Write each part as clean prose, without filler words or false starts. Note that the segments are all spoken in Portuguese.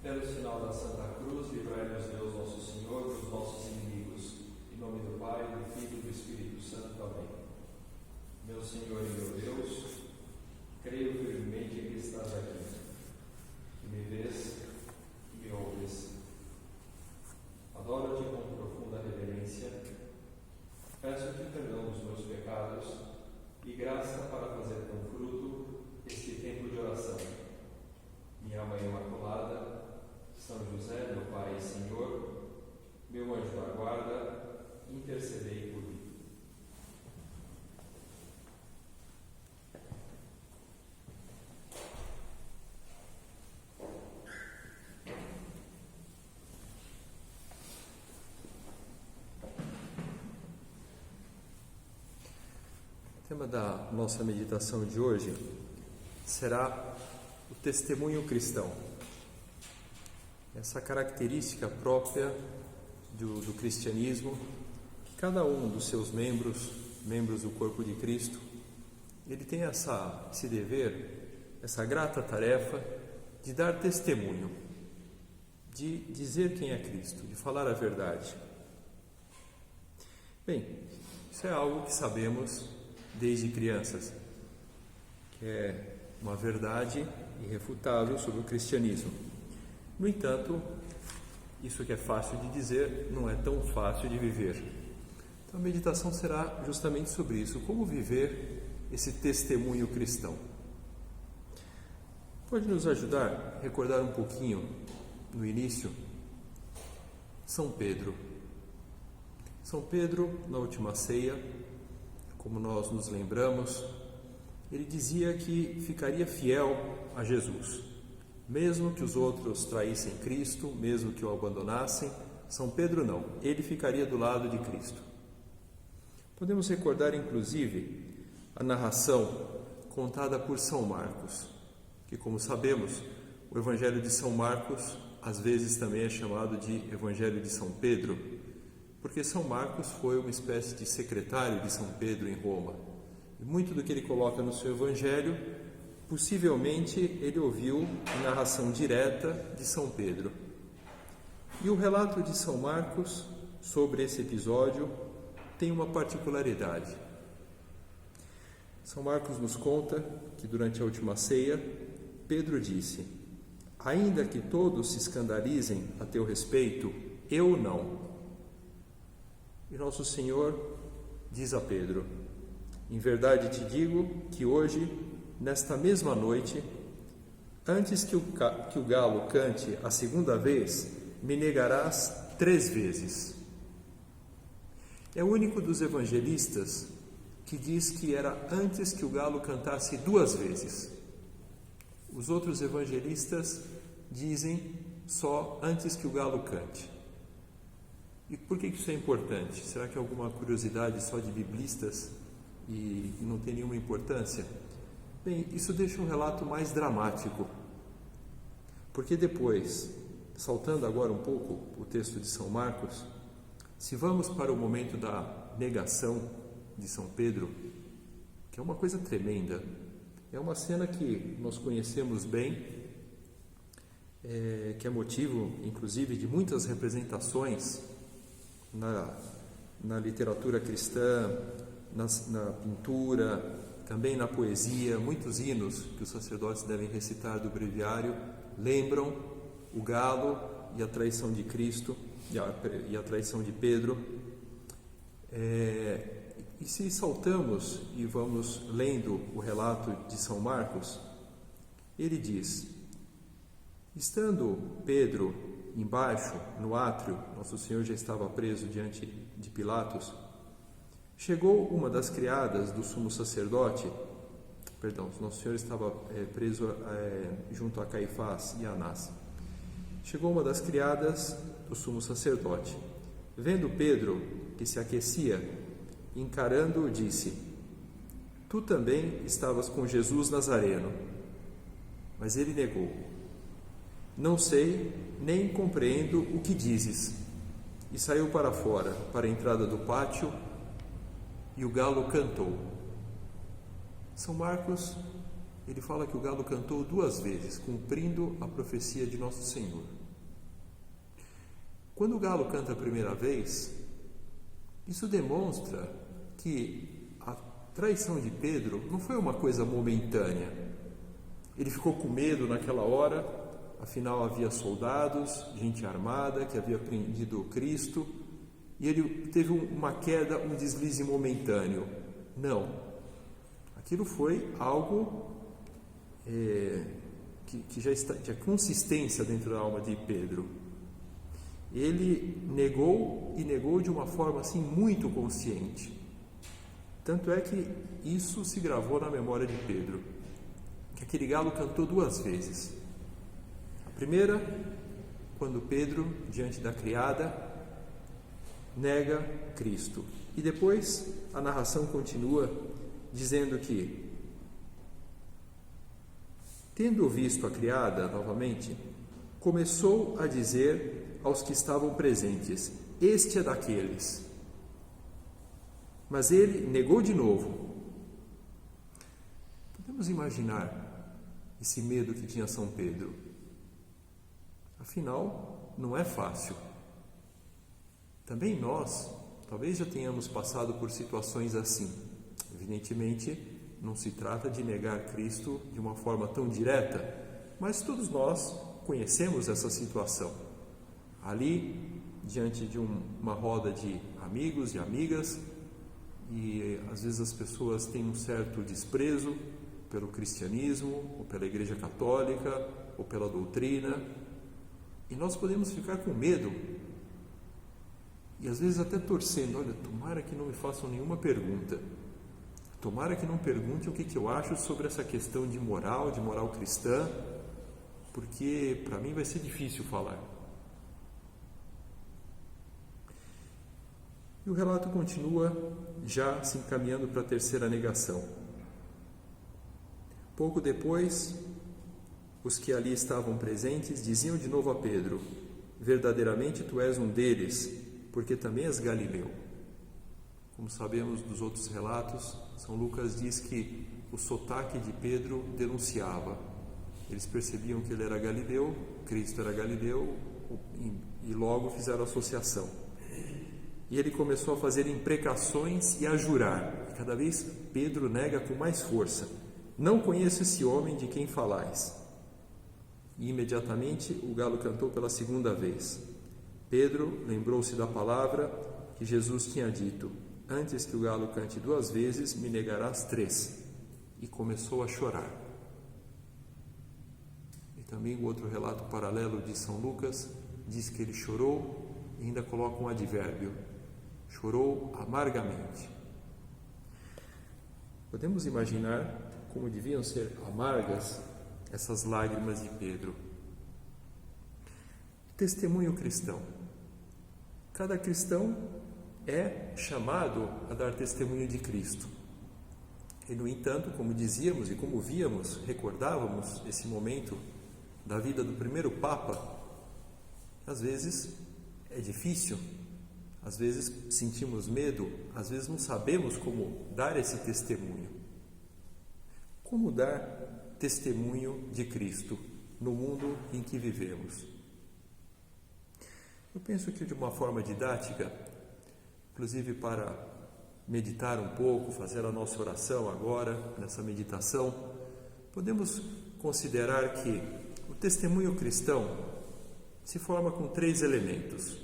Pelo sinal da Santa Cruz, livrai-nos Deus nosso Senhor dos nossos inimigos. Em nome do Pai, do Filho e do Espírito Santo. Amém. Meu Senhor e meu Deus, creio firmemente que estás aqui, que me vês, que me ouves. Adoro-te com profunda reverência. Peço-te perdão dos meus pecados e graça para fazer com fruto este tempo de oração. Minha Mãe Imaculada, São José, meu Pai e Senhor, meu anjo da guarda, intercedei por mim. O tema da nossa meditação de hoje será o testemunho cristão. Essa característica própria do cristianismo, que cada um dos seus membros do corpo de Cristo, ele tem esse dever, essa grata tarefa de dar testemunho, de dizer quem é Cristo, de falar a verdade. Bem, isso é algo que sabemos desde crianças, que é uma verdade irrefutável sobre o cristianismo. No entanto, isso que é fácil de dizer não é tão fácil de viver. Então a meditação será justamente sobre isso, como viver esse testemunho cristão. Pode nos ajudar a recordar um pouquinho, no início, São Pedro. São Pedro, na última ceia, como nós nos lembramos, ele dizia que ficaria fiel a Jesus. Mesmo que os outros traíssem Cristo, mesmo que o abandonassem, São Pedro não, ele ficaria do lado de Cristo. Podemos recordar, inclusive, a narração contada por São Marcos, que, como sabemos, o Evangelho de São Marcos, às vezes também é chamado de Evangelho de São Pedro, porque São Marcos foi uma espécie de secretário de São Pedro em Roma. E muito do que ele coloca no seu Evangelho, possivelmente ele ouviu a narração direta de São Pedro. E o relato de São Marcos sobre esse episódio tem uma particularidade. São Marcos nos conta que durante a última ceia, Pedro disse: "Ainda que todos se escandalizem a teu respeito, eu não." E Nosso Senhor diz a Pedro: "Em verdade te digo que hoje, nesta mesma noite, antes que o galo cante a segunda vez, me negarás 3 vezes." É o único dos evangelistas que diz que era antes que o galo cantasse 2 vezes. Os outros evangelistas dizem só antes que o galo cante. E por que isso é importante? Será que é alguma curiosidade só de biblistas e não tem nenhuma importância? Bem, isso deixa um relato mais dramático, porque depois, saltando agora um pouco o texto de São Marcos, se vamos para o momento da negação de São Pedro, que é uma coisa tremenda, é uma cena que nós conhecemos bem, que é motivo, inclusive, de muitas representações na literatura cristã, na pintura, também na poesia. Muitos hinos que os sacerdotes devem recitar do breviário lembram o galo e a traição de Cristo e a traição de Pedro. E se saltamos e vamos lendo o relato de São Marcos, ele diz: "Estando Pedro embaixo, no átrio, Nosso Senhor já estava preso diante de Pilatos, chegou uma das criadas do sumo sacerdote, Nosso Senhor estava preso junto a Caifás e Anás. Chegou uma das criadas do sumo sacerdote. Vendo Pedro, que se aquecia, encarando-o, disse: Tu também estavas com Jesus Nazareno. Mas ele negou: Não sei, nem compreendo o que dizes. E saiu para fora, para a entrada do pátio, e o galo cantou. São Marcos ele fala que o galo cantou 2 vezes, cumprindo a profecia de Nosso Senhor. Quando o galo canta a primeira vez, isso demonstra que a traição de Pedro não foi uma coisa momentânea. Ele ficou com medo naquela hora, afinal havia soldados, gente armada que havia prendido Cristo, e ele teve uma queda, um deslize momentâneo. Não. Aquilo foi algo que já tinha consistência dentro da alma de Pedro. Ele negou e negou de uma forma assim muito consciente. Tanto é que isso se gravou na memória de Pedro, que aquele galo cantou 2 vezes. A primeira, quando Pedro, diante da criada, nega Cristo. E depois a narração continua dizendo que, tendo visto a criada novamente, começou a dizer aos que estavam presentes: este é daqueles. Mas ele negou de novo. Podemos imaginar esse medo que tinha São Pedro. Afinal, não é fácil. Também nós, talvez já tenhamos passado por situações assim. Evidentemente, não se trata de negar Cristo de uma forma tão direta, mas todos nós conhecemos essa situação. Ali, diante de uma roda de amigos e amigas, e às vezes as pessoas têm um certo desprezo pelo cristianismo, ou pela Igreja Católica, ou pela doutrina, e nós podemos ficar com medo, e às vezes até torcendo: olha, tomara que não me façam nenhuma pergunta, tomara que não perguntem o que eu acho sobre essa questão de moral cristã, porque para mim vai ser difícil falar. E o relato continua já se encaminhando para a terceira negação. Pouco depois, os que ali estavam presentes diziam de novo a Pedro: verdadeiramente tu és um deles, porque também és galileu. Como sabemos dos outros relatos, São Lucas diz que o sotaque de Pedro denunciava. Eles percebiam que ele era galileu, Cristo era galileu, e logo fizeram associação. E ele começou a fazer imprecações e a jurar. E cada vez Pedro nega com mais força: não conheço esse homem de quem falais. E imediatamente o galo cantou pela 2ª vez. Pedro lembrou-se da palavra que Jesus tinha dito: antes que o galo cante 2 vezes, me negarás 3. E começou a chorar. E também o outro relato paralelo de São Lucas diz que ele chorou e ainda coloca um advérbio: chorou amargamente. Podemos imaginar como deviam ser amargas essas lágrimas de Pedro. Testemunho cristão. Cada cristão é chamado a dar testemunho de Cristo. E, no entanto, como dizíamos e como víamos, recordávamos esse momento da vida do primeiro Papa, às vezes é difícil, às vezes sentimos medo, às vezes não sabemos como dar esse testemunho. Como dar testemunho de Cristo no mundo em que vivemos? Eu penso que de uma forma didática, inclusive para meditar um pouco, fazer a nossa oração agora, nessa meditação, podemos considerar que o testemunho cristão se forma com 3 elementos.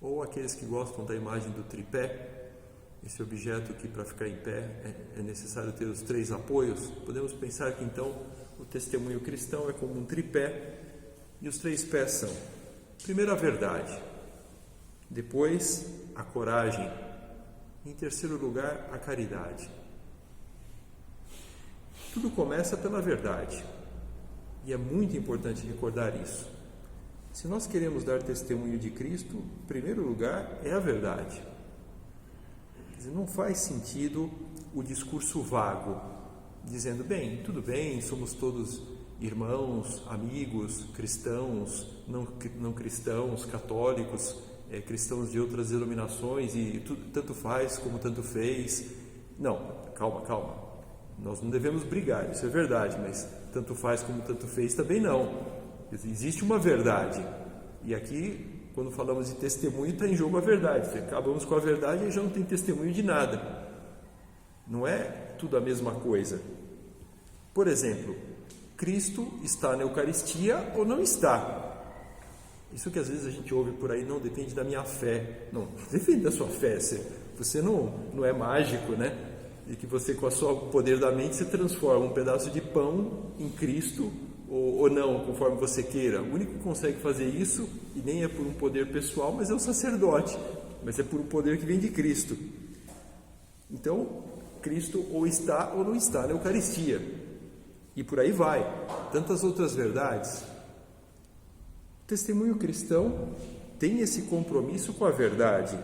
Ou aqueles que gostam da imagem do tripé, esse objeto que para ficar em pé é necessário ter os 3 apoios. Podemos pensar que então o testemunho cristão é como um tripé, e os 3 pés são: primeiro, a verdade; depois, a coragem; e, em terceiro lugar, a caridade. Tudo começa pela verdade, e é muito importante recordar isso. Se nós queremos dar testemunho de Cristo, em primeiro lugar é a verdade. Quer dizer, não faz sentido o discurso vago, dizendo: bem, tudo bem, somos todos irmãos, amigos, cristãos, não cristãos, católicos, cristãos de outras denominações, e tudo, tanto faz como tanto fez. Não, calma. Nós não devemos brigar, isso é verdade, mas tanto faz como tanto fez também não. Existe uma verdade. E aqui, quando falamos de testemunho, está em jogo a verdade. Se acabamos com a verdade, aí já não tem testemunho de nada. Não é tudo a mesma coisa. Por exemplo, Cristo está na Eucaristia ou não está? Isso que às vezes a gente ouve por aí, não depende da minha fé. Não, depende da sua fé. Você não é mágico, né? E que você, com o poder da mente, você transforma um pedaço de pão em Cristo ou não, conforme você queira. O único que consegue fazer isso, e nem é por um poder pessoal, mas é o sacerdote. Mas é por um poder que vem de Cristo. Então, Cristo ou está ou não está na Eucaristia. E por aí vai. Tantas outras verdades. O testemunho cristão tem esse compromisso com a verdade.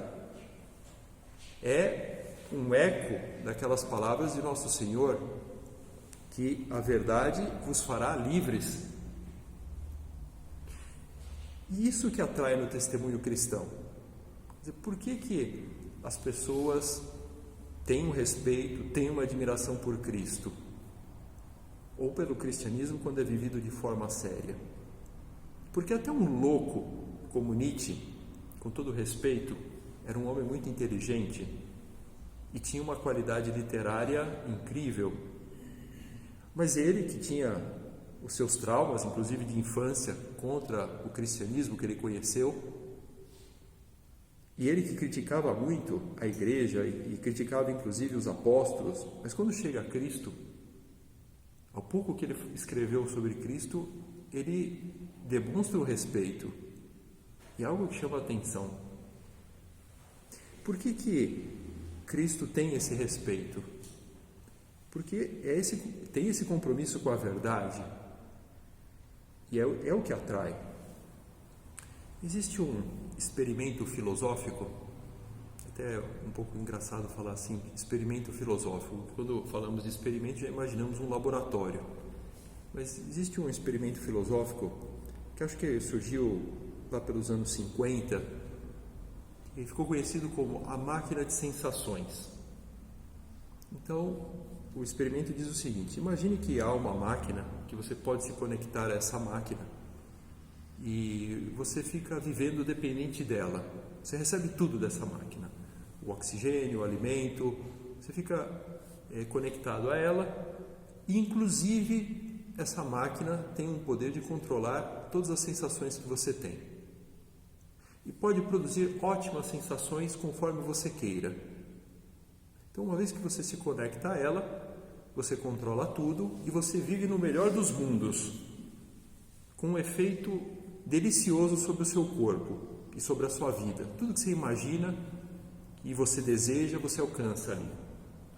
É um eco daquelas palavras de Nosso Senhor, que a verdade vos fará livres. E isso que atrai no testemunho cristão. Por que as pessoas têm um respeito, têm uma admiração por Cristo? Ou pelo cristianismo quando é vivido de forma séria? Porque até um louco como Nietzsche, com todo respeito, era um homem muito inteligente e tinha uma qualidade literária incrível. Mas ele, que tinha os seus traumas, inclusive de infância, contra o cristianismo que ele conheceu, e ele que criticava muito a igreja e criticava inclusive os apóstolos, mas quando chega a Cristo, ao pouco que ele escreveu sobre Cristo, ele demonstra o respeito, e algo que chama a atenção. Por que Cristo tem esse respeito? Porque tem esse compromisso com a verdade, e é o que atrai. Existe um experimento filosófico, até um pouco engraçado falar assim, experimento filosófico. Quando falamos de experimento, já imaginamos um laboratório. Mas existe um experimento filosófico que acho que surgiu lá pelos anos 50 e ficou conhecido como a máquina de sensações. Então, o experimento diz o seguinte: imagine que há uma máquina, que você pode se conectar a essa máquina e você fica vivendo dependente dela. Você recebe tudo dessa máquina, o oxigênio, o alimento, você fica conectado a ela, e inclusive essa máquina tem um poder de controlar todas as sensações que você tem e pode produzir ótimas sensações conforme você queira. Então, uma vez que você se conecta a ela, você controla tudo e você vive no melhor dos mundos, com um efeito delicioso sobre o seu corpo e sobre a sua vida. Tudo que você imagina e você deseja, você alcança ali.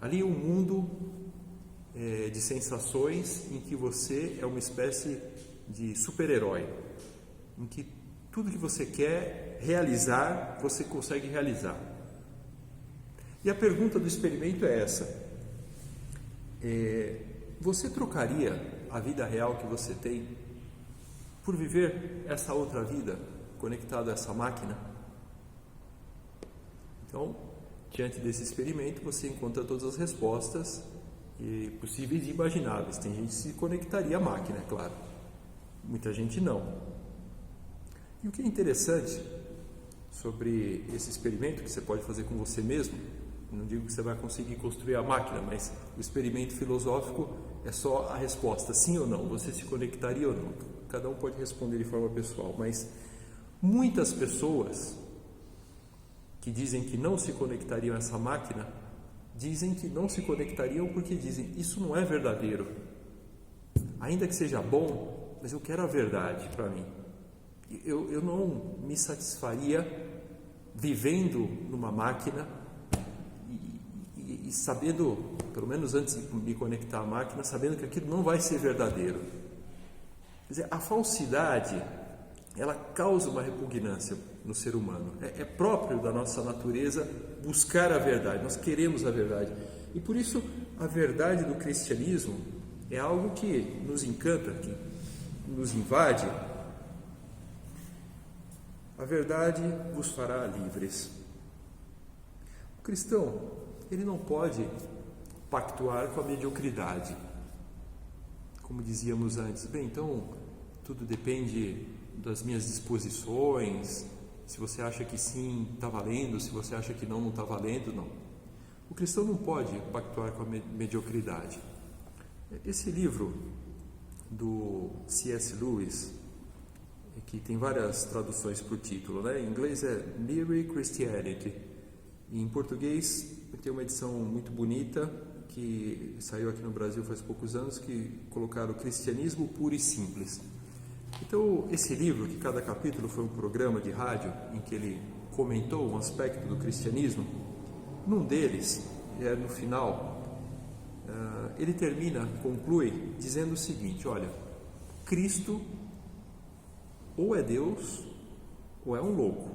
Ali é um mundo de sensações em que você é uma espécie de super-herói, em que tudo que você quer realizar, você consegue realizar. E a pergunta do experimento é essa: você trocaria a vida real que você tem por viver essa outra vida conectada a essa máquina? Então, diante desse experimento, você encontra todas as respostas possíveis e imagináveis. Tem gente que se conectaria à máquina, é claro. Muita gente não. E o que é interessante sobre esse experimento, que você pode fazer com você mesmo, não digo que você vai conseguir construir a máquina, mas o experimento filosófico é só a resposta, sim ou não, você se conectaria ou não. Cada um pode responder de forma pessoal, mas muitas pessoas que dizem que não se conectariam a essa máquina, dizem que não se conectariam porque dizem: isso não é verdadeiro. Ainda que seja bom, mas eu quero a verdade para mim. Eu não me satisfaria vivendo numa máquina e sabendo, pelo menos antes de me conectar à máquina, sabendo que aquilo não vai ser verdadeiro. Quer dizer, a falsidade, ela causa uma repugnância no ser humano. É próprio da nossa natureza buscar a verdade, nós queremos a verdade. E por isso a verdade do cristianismo é algo que nos encanta, que nos invade. A verdade vos fará livres. O cristão, ele não pode pactuar com a mediocridade. Como dizíamos antes, bem, então tudo depende das minhas disposições. Se você acha que sim, está valendo. Se você acha que não está valendo, não. O cristão não pode pactuar com a mediocridade. Esse livro do C.S. Lewis, que tem várias traduções por título, né? Em inglês é Mere Christianity, e em português tem uma edição muito bonita que saiu aqui no Brasil faz poucos anos, que colocaram Cristianismo Puro e Simples. Então, esse livro, que cada capítulo foi um programa de rádio em que ele comentou um aspecto do cristianismo, num deles, no final, ele conclui dizendo o seguinte: olha, Cristo ou é Deus ou é um louco,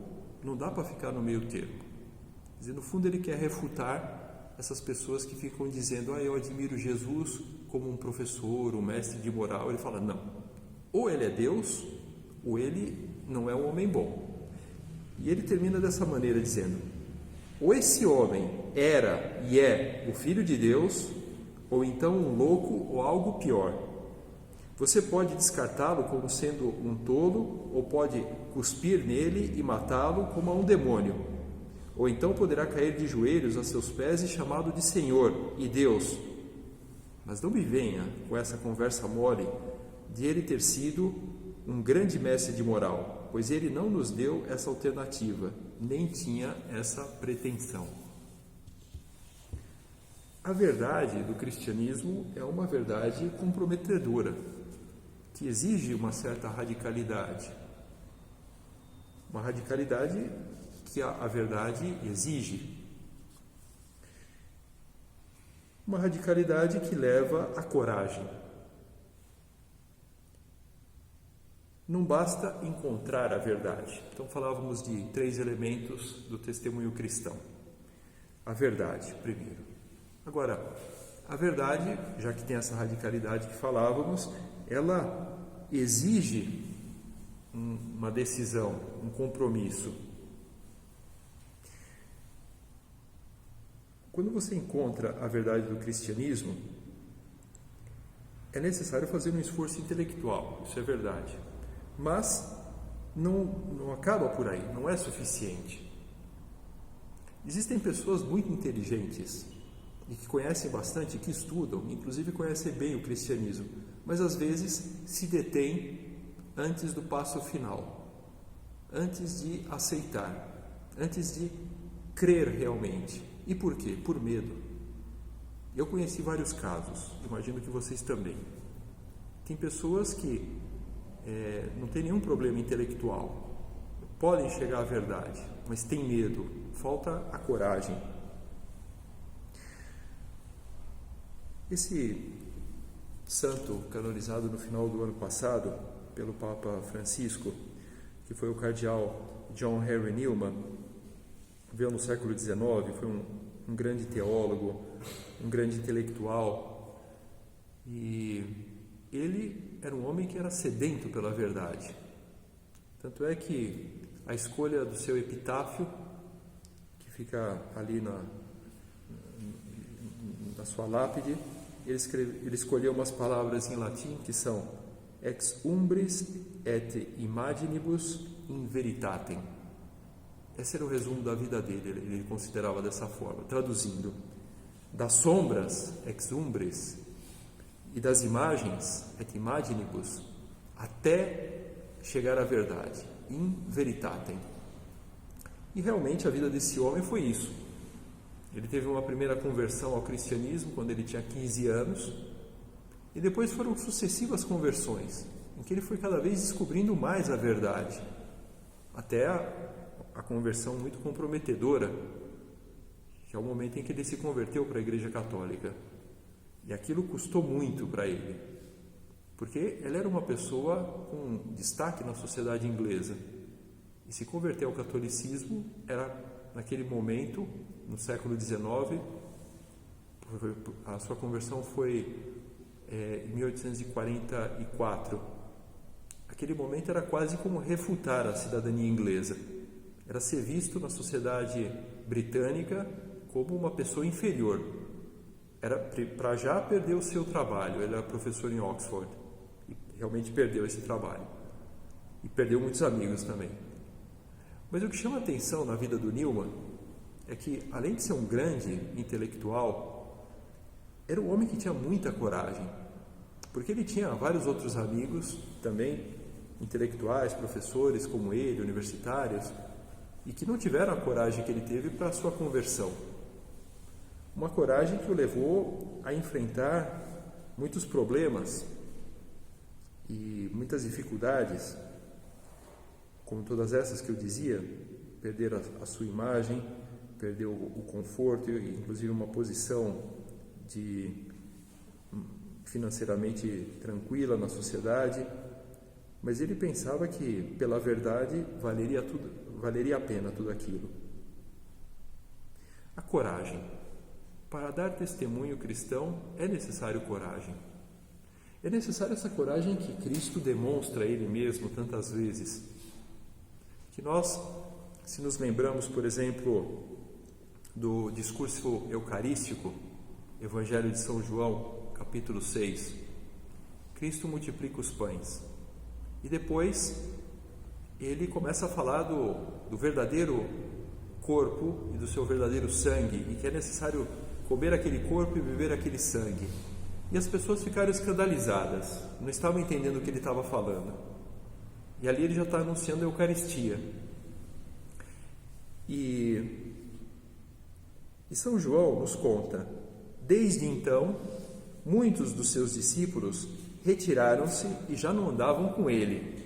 não dá para ficar no meio termo. Quer dizer, no fundo ele quer refutar essas pessoas que ficam dizendo: eu admiro Jesus como um professor, um mestre de moral. Ele fala: não, ou ele é Deus ou ele não é um homem bom. E ele termina dessa maneira dizendo: ou esse homem era e é o Filho de Deus, ou então um louco ou algo pior. Você pode descartá-lo como sendo um tolo, ou pode cuspir nele e matá-lo como a um demônio. Ou então poderá cair de joelhos a seus pés e chamá-lo de Senhor e Deus. Mas não me venha com essa conversa mole de ele ter sido um grande mestre de moral, pois ele não nos deu essa alternativa, nem tinha essa pretensão. A verdade do cristianismo é uma verdade comprometedora, que exige uma certa radicalidade. Uma radicalidade que a verdade exige. Uma radicalidade que leva à coragem. Não basta encontrar a verdade. Então falávamos de 3 elementos do testemunho cristão. A verdade, primeiro. Agora, a verdade, já que tem essa radicalidade que falávamos, ela exige uma decisão, um compromisso. Quando você encontra a verdade do cristianismo, é necessário fazer um esforço intelectual, isso é verdade. Mas não acaba por aí, não é suficiente. Existem pessoas muito inteligentes e que conhecem bastante, que estudam, inclusive conhecem bem o cristianismo, mas às vezes se detêm antes do passo final, antes de aceitar, antes de crer realmente. E por quê? Por medo. Eu conheci vários casos, imagino que vocês também. Tem pessoas que não têm nenhum problema intelectual, podem chegar à verdade, mas têm medo, falta a coragem. Esse santo canonizado no final do ano passado pelo Papa Francisco, que foi o cardeal John Henry Newman, viveu no século XIX, foi um grande teólogo, um grande intelectual, e ele era um homem que era sedento pela verdade. Tanto é que a escolha do seu epitáfio, que fica ali na sua lápide, ele escolheu umas palavras em latim que são ex umbris et imaginibus in veritatem. Esse era o resumo da vida dele, ele considerava dessa forma, traduzindo: das sombras, ex umbris, e das imagens, et imaginibus, até chegar à verdade, in veritatem. E realmente a vida desse homem foi isso. Ele teve uma primeira conversão ao cristianismo quando ele tinha 15 anos, e depois foram sucessivas conversões, em que ele foi cada vez descobrindo mais a verdade, até a conversão muito comprometedora, que é o momento em que ele se converteu para a Igreja Católica. E aquilo custou muito para ele, porque ele era uma pessoa com destaque na sociedade inglesa, e se converter ao catolicismo era, naquele momento, no século XIX, a sua conversão foi em 1844. Aquele momento era quase como refutar a cidadania inglesa. Era ser visto na sociedade britânica como uma pessoa inferior. era para já perder o seu trabalho. Ele era professor em Oxford e realmente perdeu esse trabalho. E perdeu muitos amigos também. Mas o que chama a atenção na vida do Newman é que, além de ser um grande intelectual, era um homem que tinha muita coragem, porque ele tinha vários outros amigos também, intelectuais, professores como ele, universitários, e que não tiveram a coragem que ele teve para a sua conversão. Uma coragem que o levou a enfrentar muitos problemas e muitas dificuldades, como todas essas que eu dizia, perder a sua imagem, perder o conforto e inclusive uma posição financeiramente tranquila na sociedade, mas ele pensava que pela verdade valeria a pena tudo aquilo. A coragem. Para dar testemunho cristão é necessário coragem. É necessário essa coragem que Cristo demonstra a Ele mesmo tantas vezes. Que nós, se nos lembramos, por exemplo, do discurso eucarístico, Evangelho de São João, capítulo 6, Cristo multiplica os pães. E depois ele começa a falar do verdadeiro corpo e do seu verdadeiro sangue, e que é necessário comer aquele corpo e beber aquele sangue. E as pessoas ficaram escandalizadas, não estavam entendendo o que ele estava falando. E ali ele já está anunciando a Eucaristia. E São João nos conta, desde então, muitos dos seus discípulos retiraram-se e já não andavam com ele.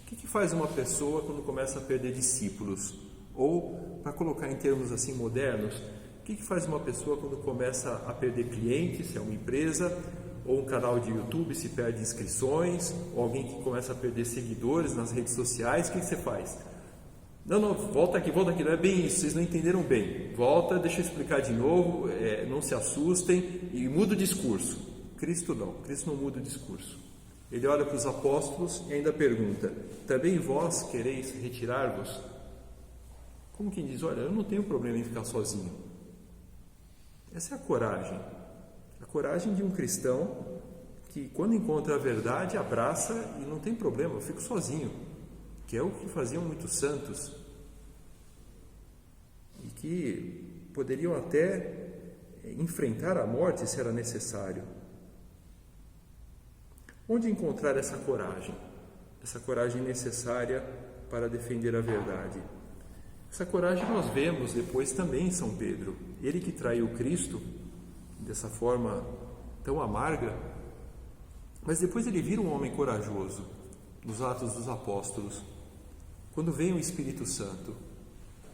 O que faz uma pessoa quando começa a perder discípulos? Ou, para colocar em termos assim modernos, o que faz uma pessoa quando começa a perder clientes, se é uma empresa, ou um canal de YouTube se perde inscrições, ou alguém que começa a perder seguidores nas redes sociais? O que você faz? Não, volta aqui, não é bem isso, vocês não entenderam bem. Volta, deixa eu explicar de novo, não se assustem e muda o discurso. Cristo não muda o discurso. Ele olha para os apóstolos e ainda pergunta: também vós quereis retirar-vos? Como quem diz, olha, eu não tenho problema em ficar sozinho. Essa é a coragem de um cristão que, quando encontra a verdade, abraça e não tem problema, eu fico sozinho, que é o que faziam muitos santos e que poderiam até enfrentar a morte se era necessário. Onde encontrar essa coragem necessária para defender a verdade? Essa coragem nós vemos depois também em São Pedro, ele que traiu Cristo dessa forma tão amarga, mas depois ele vira um homem corajoso nos Atos dos Apóstolos, quando vem o Espírito Santo.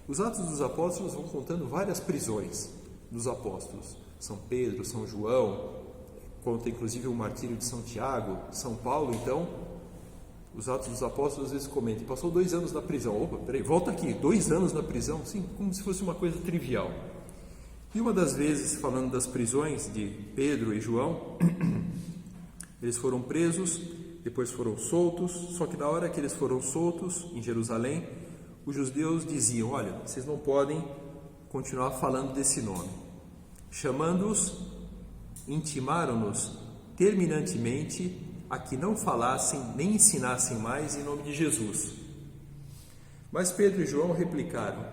Os Atos dos Apóstolos vão contando várias prisões dos apóstolos, São Pedro, São João, conta inclusive o martírio de São Tiago, São Paulo. Então, os Atos dos Apóstolos às vezes comentam, passou 2 anos na prisão. Opa, peraí, volta aqui, 2 anos na prisão? Sim, como se fosse uma coisa trivial. E uma das vezes, falando das prisões de Pedro e João, eles foram presos, depois foram soltos, só que na hora que eles foram soltos, em Jerusalém, os judeus diziam, olha, vocês não podem continuar falando desse nome. Chamando-os, intimaram-nos terminantemente a que não falassem nem ensinassem mais em nome de Jesus. Mas Pedro e João replicaram,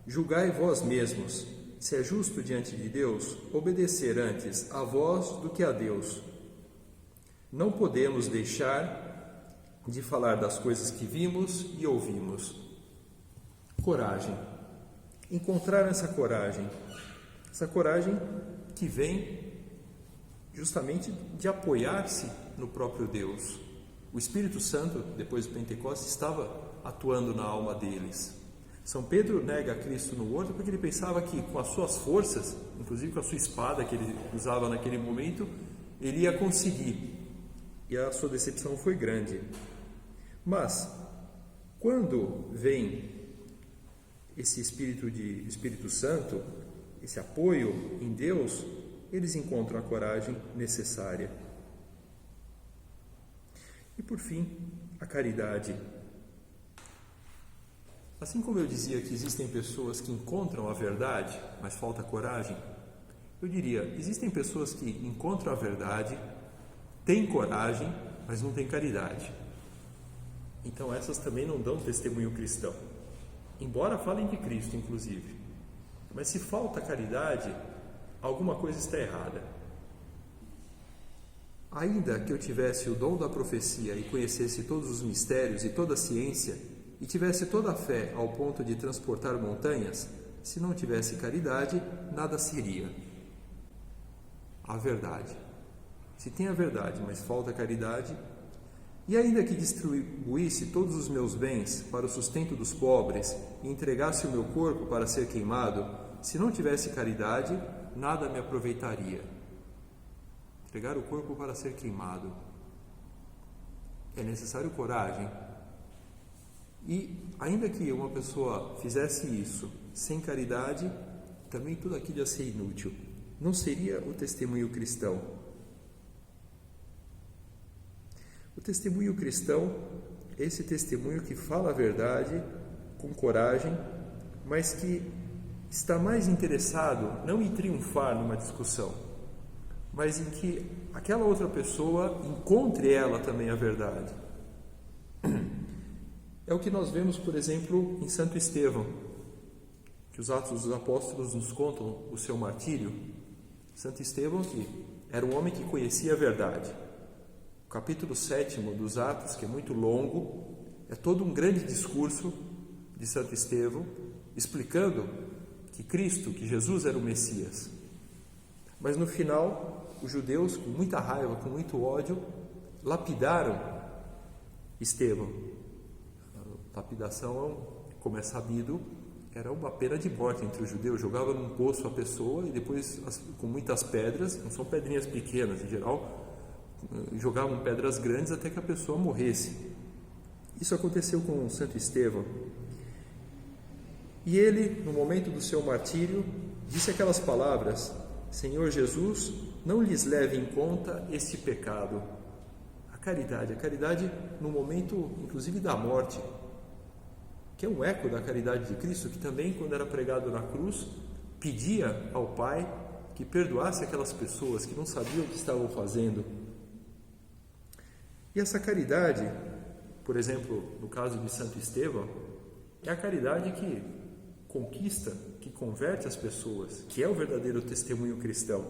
julgai vós mesmos, se é justo diante de Deus obedecer antes a vós do que a Deus. Não podemos deixar de falar das coisas que vimos e ouvimos. Coragem. Encontrar essa coragem que vem justamente de apoiar-se no próprio Deus. O Espírito Santo, depois do Pentecostes, estava atuando na alma deles. São Pedro nega Cristo no horto porque ele pensava que com as suas forças, inclusive com a sua espada que ele usava naquele momento, ele ia conseguir. E a sua decepção foi grande. Mas, quando vem esse Espírito Santo, esse apoio em Deus, eles encontram a coragem necessária. E por fim, a caridade. Assim como eu dizia que existem pessoas que encontram a verdade, mas falta coragem, Eu diria, existem pessoas que encontram a verdade, têm coragem, mas não têm caridade. Então essas também não dão testemunho cristão, embora falem de Cristo, inclusive. Mas se falta caridade, alguma coisa está errada. Ainda que eu tivesse o dom da profecia e conhecesse todos os mistérios e toda a ciência, e tivesse toda a fé ao ponto de transportar montanhas, se não tivesse caridade, nada seria. A verdade. Se tem a verdade, mas falta caridade, e ainda que distribuísse todos os meus bens para o sustento dos pobres e entregasse o meu corpo para ser queimado, se não tivesse caridade, nada me aproveitaria. Entregar o corpo para ser queimado. É necessário coragem. E ainda que uma pessoa fizesse isso sem caridade, também tudo aquilo ia ser inútil. Não seria o testemunho cristão. O testemunho cristão é esse testemunho que fala a verdade com coragem, mas que está mais interessado não em triunfar numa discussão, mas em que aquela outra pessoa encontre ela também a verdade. É o que nós vemos, por exemplo, em Santo Estevão, que os Atos dos Apóstolos nos contam o seu martírio. Santo Estevão, que era um homem que conhecia a verdade. O capítulo 7 dos Atos, que é muito longo, é todo um grande discurso de Santo Estevão, explicando que Cristo, que Jesus era o Messias. Mas no final, os judeus, com muita raiva, com muito ódio, lapidaram Estevão. A lapidação, como é sabido, era uma pena de morte entre os judeus. Jogava num poço a pessoa e depois, com muitas pedras, não são pedrinhas pequenas em geral, jogavam pedras grandes até que a pessoa morresse. Isso aconteceu com Santo Estevão. E ele, no momento do seu martírio, disse aquelas palavras: Senhor Jesus, não lhes leve em conta este pecado. A caridade no momento, inclusive, da morte, que é um eco da caridade de Cristo, que também, quando era pregado na cruz, pedia ao Pai que perdoasse aquelas pessoas que não sabiam o que estavam fazendo. E essa caridade, por exemplo, no caso de Santo Estevão, é a caridade que conquista, que converte as pessoas, que é o verdadeiro testemunho cristão.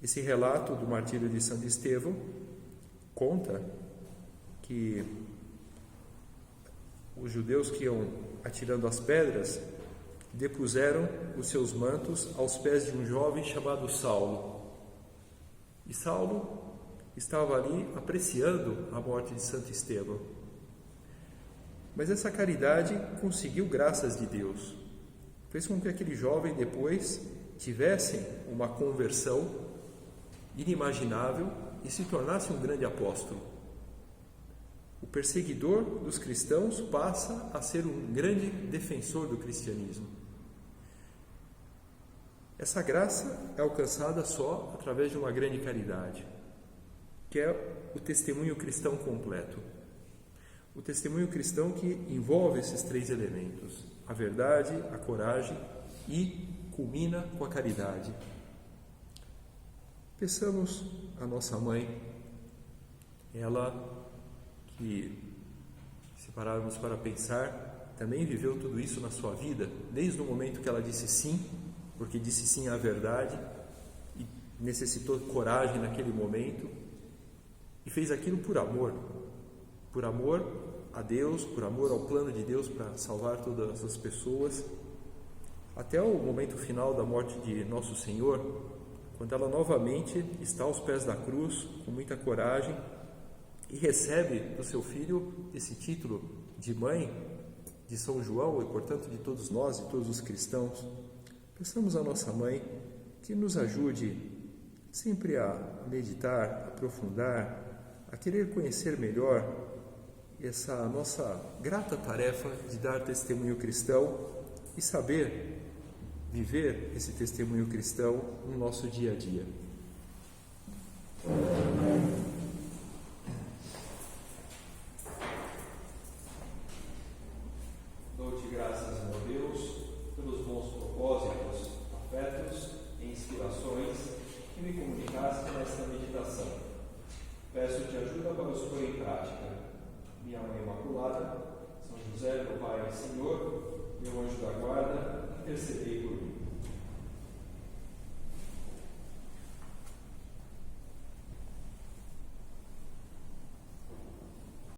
Esse relato do martírio de Santo Estevão conta que os judeus que iam atirando as pedras depuseram os seus mantos aos pés de um jovem chamado Saulo. E Saulo estava ali apreciando a morte de Santo Estevão. Mas essa caridade conseguiu graças de Deus. Fez com que aquele jovem depois tivesse uma conversão inimaginável e se tornasse um grande apóstolo. O perseguidor dos cristãos passa a ser um grande defensor do cristianismo. Essa graça é alcançada só através de uma grande caridade, que é o testemunho cristão completo. O testemunho cristão que envolve esses três elementos: a verdade, a coragem e culmina com a caridade. Peçamos à nossa mãe, ela que, se pararmos para pensar, também viveu tudo isso na sua vida, desde o momento que ela disse sim, porque disse sim à verdade e necessitou coragem naquele momento, e fez aquilo por amor a Deus, por amor ao plano de Deus para salvar todas as pessoas, até o momento final da morte de Nosso Senhor, quando ela novamente está aos pés da cruz, com muita coragem, e recebe do seu filho esse título de mãe de São João e, portanto, de todos nós e todos os cristãos. Peçamos à nossa mãe que nos ajude sempre a meditar, a aprofundar, a querer conhecer melhor essa nossa grata tarefa de dar testemunho cristão e saber viver esse testemunho cristão no nosso dia a dia. Dou-te graças, meu Deus, pelos bons propósitos, afetos Peço-te ajuda para os pôr em prática. Minha Mãe Imaculada, São José, meu Pai e Senhor, meu anjo da guarda, intercedei